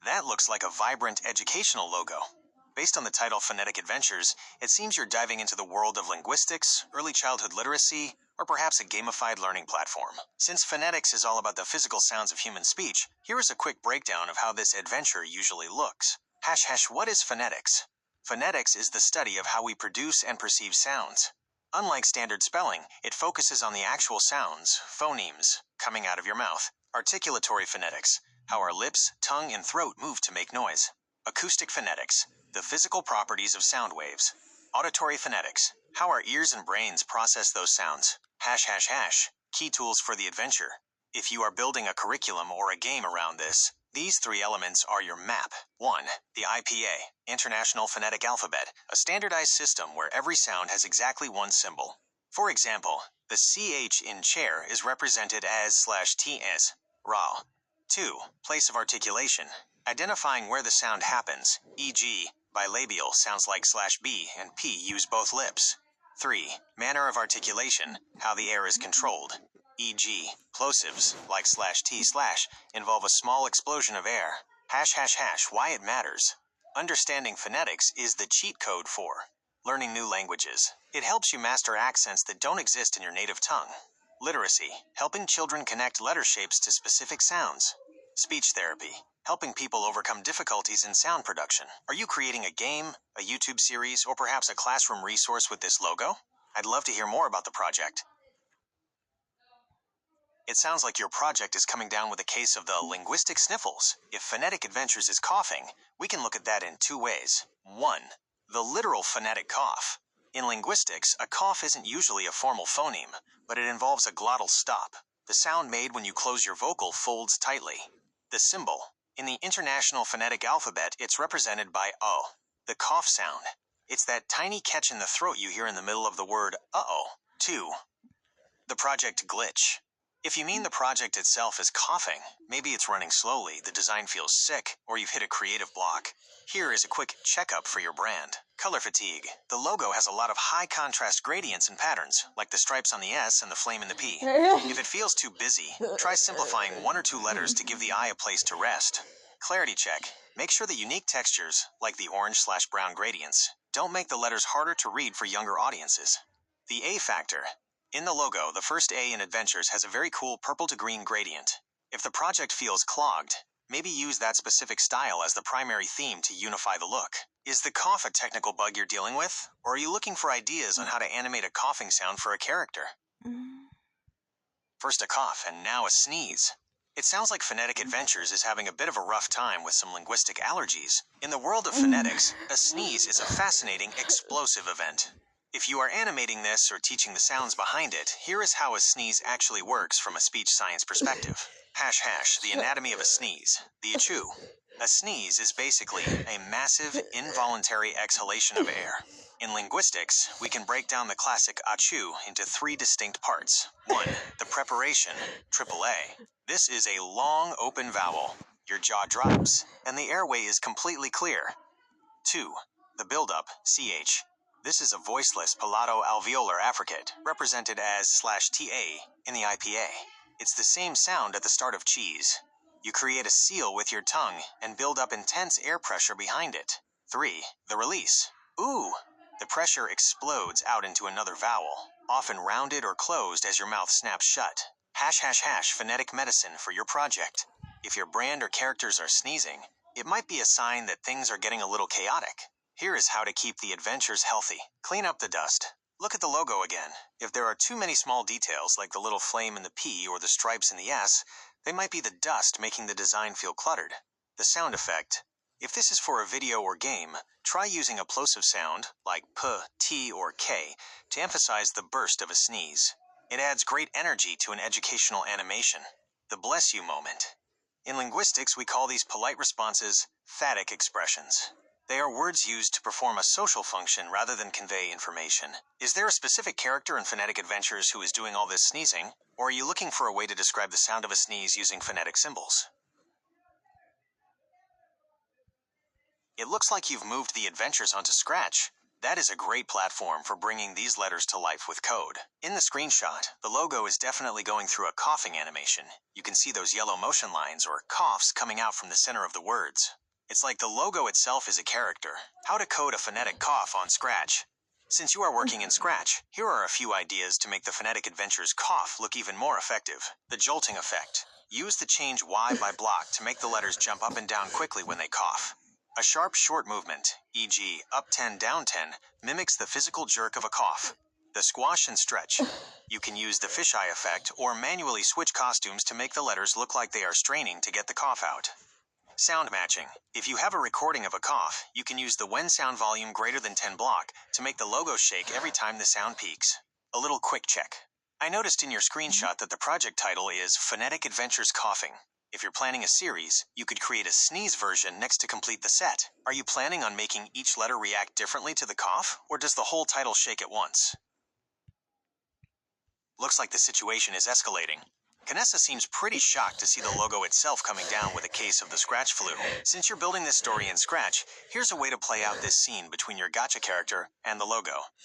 That looks like a vibrant educational logo. Based on the title Phonetic Adventures, it seems you're diving into the world of linguistics, early childhood literacy, or perhaps a gamified learning platform. Since phonetics is all about the physical sounds of human speech, here is a quick breakdown of how this adventure usually looks. What is phonetics? Phonetics is the study of how we produce and perceive sounds. Unlike standard spelling, it focuses on the actual sounds, phonemes, coming out of your mouth. Articulatory phonetics, how our lips, tongue, and throat move to make noise. Acoustic phonetics, the physical properties of sound waves. Auditory phonetics, how our ears and brains process those sounds. Key tools for the adventure. If you are building a curriculum or a game around this, these three elements are your map. 1. The IPA, International Phonetic Alphabet, a standardized system where every sound has exactly one symbol. For example, the CH in chair is represented as /ts, raw. 2. Place of articulation, identifying where the sound happens, e.g., bilabial sounds like /b and p use both lips. 3. Manner of articulation, how the air is controlled, e.g., plosives like /t/ involve a small explosion of air. Why it matters. Understanding phonetics is the cheat code for learning new languages. It helps you master accents that don't exist in your native tongue. Literacy, helping children connect letter shapes to specific sounds. Speech therapy, helping people overcome difficulties in sound production. Are you creating a game, a YouTube series, or perhaps a classroom resource with this logo? I'd love to hear more about the project. It sounds like your project is coming down with a case of the linguistic sniffles. If Phonetic Adventures is coughing, we can look at that in two ways. 1. The literal phonetic cough. In linguistics, a cough isn't usually a formal phoneme, but it involves a glottal stop. The sound made when you close your vocal folds tightly. The symbol. In the International Phonetic Alphabet, it's represented by O, the cough sound. It's that tiny catch in the throat you hear in the middle of the word uh-oh. 2. The project glitch. If you mean the project itself is coughing, maybe it's running slowly, the design feels sick, or you've hit a creative block. Here is a quick checkup for your brand. Color fatigue. The logo has a lot of high contrast gradients and patterns, like the stripes on the S and the flame in the P. If it feels too busy, try simplifying 1 or 2 letters to give the eye a place to rest. Clarity check. Make sure the unique textures, like the orange/brown gradients, don't make the letters harder to read for younger audiences. The A factor. In the logo, the first A in Adventures has a very cool purple to green gradient. If the project feels clogged, maybe use that specific style as the primary theme to unify the look. Is the cough a technical bug you're dealing with, or are you looking for ideas on how to animate a coughing sound for a character? First a cough, and now a sneeze. It sounds like Phonetic Adventures is having a bit of a rough time with some linguistic allergies. In the world of phonetics, a sneeze is a fascinating, explosive event. If you are animating this or teaching the sounds behind it, here is how a sneeze actually works from a speech science perspective. The anatomy of a sneeze. The achoo. A sneeze is basically a massive, involuntary exhalation of air. In linguistics, we can break down the classic achoo into 3 distinct parts. 1. The preparation, AAA. This is a long, open vowel. Your jaw drops, and the airway is completely clear. 2. The buildup, CH. This is a voiceless palato-alveolar affricate, represented as /TA in the IPA. It's the same sound at the start of cheese. You create a seal with your tongue and build up intense air pressure behind it. 3. The release. Ooh! The pressure explodes out into another vowel, often rounded or closed as your mouth snaps shut. Phonetic medicine for your project. If your brand or characters are sneezing, it might be a sign that things are getting a little chaotic. Here is how to keep the adventures healthy. Clean up the dust. Look at the logo again. If there are too many small details like the little flame in the P or the stripes in the S, they might be the dust making the design feel cluttered. The sound effect. If this is for a video or game, try using a plosive sound, like P, T, or K, to emphasize the burst of a sneeze. It adds great energy to an educational animation. The bless you moment. In linguistics, we call these polite responses phatic expressions. They are words used to perform a social function rather than convey information. Is there a specific character in Phonetic Adventures who is doing all this sneezing, or are you looking for a way to describe the sound of a sneeze using phonetic symbols? It looks like you've moved the adventures onto Scratch. That is a great platform for bringing these letters to life with code. In the screenshot, the logo is definitely going through a coughing animation. You can see those yellow motion lines or coughs coming out from the center of the words. It's like the logo itself is a character. How to code a phonetic cough on Scratch. Since you are working in Scratch, here are a few ideas to make the Phonetic Adventures cough look even more effective. The jolting effect. Use the change Y by block to make the letters jump up and down quickly when they cough. A sharp short movement, e.g. up 10, down 10, mimics the physical jerk of a cough. The squash and stretch. You can use the fisheye effect or manually switch costumes to make the letters look like they are straining to get the cough out. Sound matching. If you have a recording of a cough, you can use the when sound volume greater than 10 block to make the logo shake every time the sound peaks. A little quick check. I noticed in your screenshot that the project title is Phonetic Adventures Coughing. If you're planning a series, you could create a sneeze version next to complete the set. Are you planning on making each letter react differently to the cough, or does the whole title shake at once? Looks like the situation is escalating. Canessa seems pretty shocked to see the logo itself coming down with a case of the Scratch flu. Since you're building this story in Scratch, here's a way to play out this scene between your gacha character and the logo. #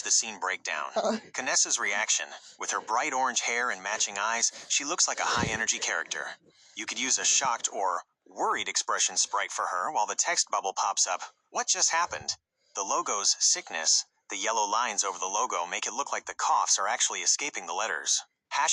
the scene breakdown. Canessa's reaction. With her bright orange hair and matching eyes, she looks like a high-energy character. You could use a shocked or worried expression sprite for her while the text bubble pops up. What just happened? The logo's sickness. The yellow lines over the logo make it look like the coughs are actually escaping the letters. ###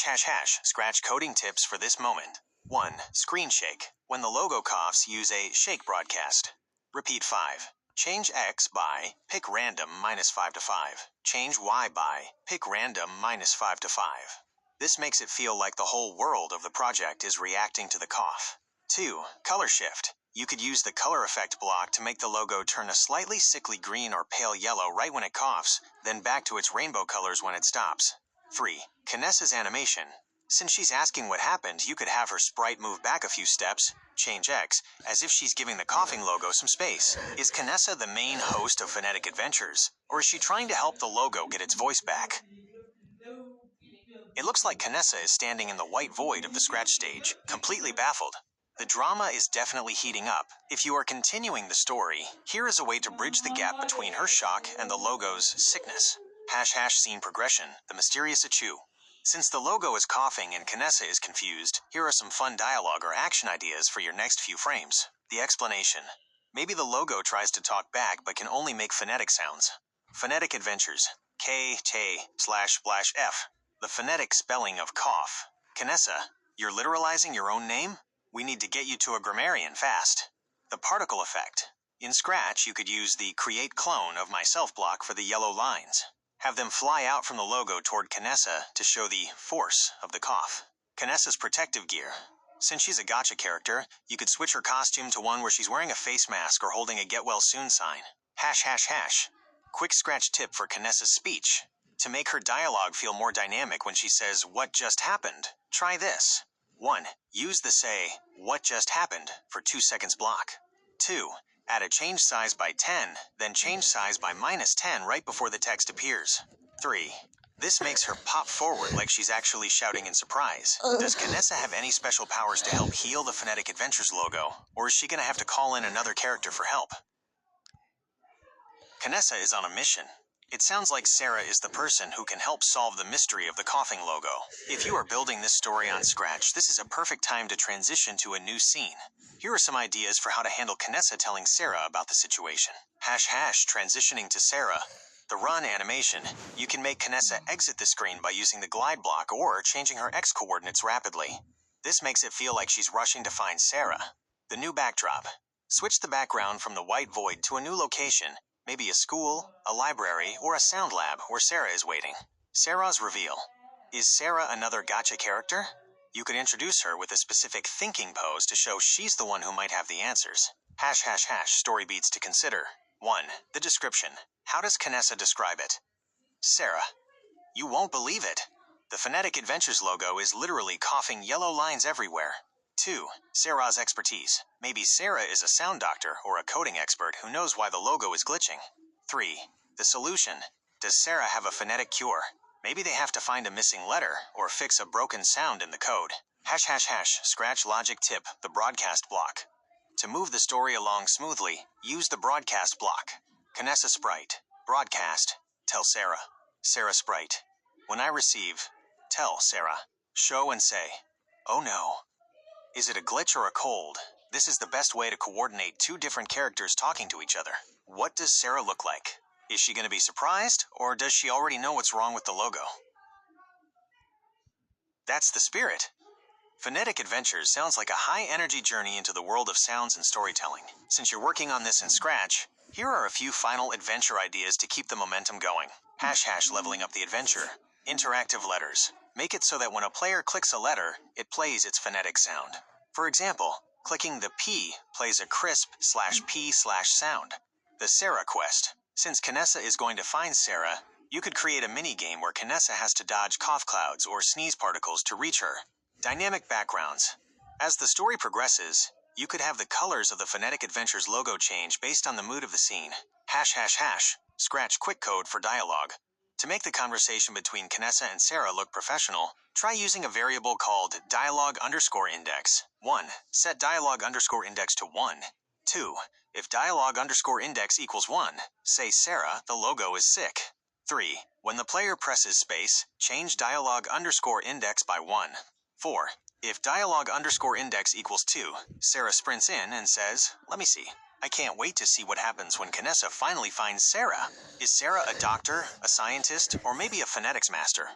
Scratch coding tips for this moment. 1. Screen shake. When the logo coughs, use a shake broadcast. Repeat 5. Change X by pick random -5 to 5. Change Y by pick random -5 to 5. This makes it feel like the whole world of the project is reacting to the cough. 2. Color shift. You could use the color effect block to make the logo turn a slightly sickly green or pale yellow right when it coughs, then back to its rainbow colors when it stops. 3. Canessa's animation. Since she's asking what happened, you could have her sprite move back a few steps, change X, as if she's giving the coughing logo some space. Is Canessa the main host of Phonetic Adventures, or is she trying to help the logo get its voice back? It looks like Canessa is standing in the white void of the Scratch stage, completely baffled. The drama is definitely heating up. If you are continuing the story, here is a way to bridge the gap between her shock and the logo's sickness. # scene progression, the mysterious Achu. Since the logo is coughing and Canessa is confused, here are some fun dialogue or action ideas for your next few frames. The explanation. Maybe the logo tries to talk back but can only make phonetic sounds. Phonetic Adventures. K/T//F. The phonetic spelling of cough. Canessa, you're literalizing your own name? We need to get you to a grammarian fast. The particle effect. In Scratch, you could use the create clone of myself block for the yellow lines. Have them fly out from the logo toward Canessa to show the force of the cough. Canessa's protective gear. Since she's a gacha character, you could switch her costume to one where she's wearing a face mask or holding a get well soon sign. ###. Quick Scratch tip for Canessa's speech. To make her dialogue feel more dynamic when she says, "What just happened?" Try this. 1. Use the say, "What just happened?" for 2 seconds block. 2. Add a change size by 10, then change size by -10 right before the text appears. 3. This makes her pop forward like she's actually shouting in surprise. Does Canessa have any special powers to help heal the Phonetic Adventures logo, or is she going to have to call in another character for help? Canessa is on a mission. It sounds like Sarah is the person who can help solve the mystery of the coughing logo. If you are building this story on Scratch, this is a perfect time to transition to a new scene. Here are some ideas for how to handle Canessa telling Sarah about the situation. ## transitioning to Sarah. The run animation. You can make Canessa exit the screen by using the glide block or changing her X coordinates rapidly. This makes it feel like she's rushing to find Sarah. The new backdrop. Switch the background from the white void to a new location. Maybe a school, a library, or a sound lab where Sarah is waiting. Sarah's reveal. Is Sarah another gacha character? You could introduce her with a specific thinking pose to show she's the one who might have the answers. ## story beats to consider. 1. The description. How does Canessa describe it? Sarah. You won't believe it. The Phonetic Adventures logo is literally coughing yellow lines everywhere. 2. Sarah's expertise. Maybe Sarah is a sound doctor or a coding expert who knows why the logo is glitching. 3. The solution. Does Sarah have a phonetic cure? Maybe they have to find a missing letter or fix a broken sound in the code. ## Scratch logic tip, the broadcast block. To move the story along smoothly, use the broadcast block. Canessa sprite. Broadcast. Tell Sarah. Sarah Sprite. When I receive. Tell Sarah. Show and say. Oh no. Is it a glitch or a cold? This is the best way to coordinate two different characters talking to each other. What does Sarah look like? Is she going to be surprised, or does she already know what's wrong with the logo? That's the spirit. Phonetic Adventures sounds like a high-energy journey into the world of sounds and storytelling. Since you're working on this in Scratch, here are a few final adventure ideas to keep the momentum going. # leveling up the adventure. Interactive letters. Make it so that when a player clicks a letter, it plays its phonetic sound. For example, clicking the P plays a crisp /P/ sound. The Sarah quest. Since Kanessa is going to find Sarah, you could create a mini-game where Kanessa has to dodge cough clouds or sneeze particles to reach her. Dynamic backgrounds. As the story progresses, you could have the colors of the Phonetic Adventures logo change based on the mood of the scene. ###. Scratch quick code for dialogue. To make the conversation between Kanessa and Sarah look professional, try using a variable called dialogue_index. 1. Set dialogue_index to 1. 2. If dialogue_index equals 1, say Sarah, the logo is sick. 3. When the player presses space, change dialogue_index by 1. 4. If dialogue_index equals 2, Sarah sprints in and says, let me see. I can't wait to see what happens when Kanessa finally finds Sarah. Is Sarah a doctor, a scientist, or maybe a phonetics master?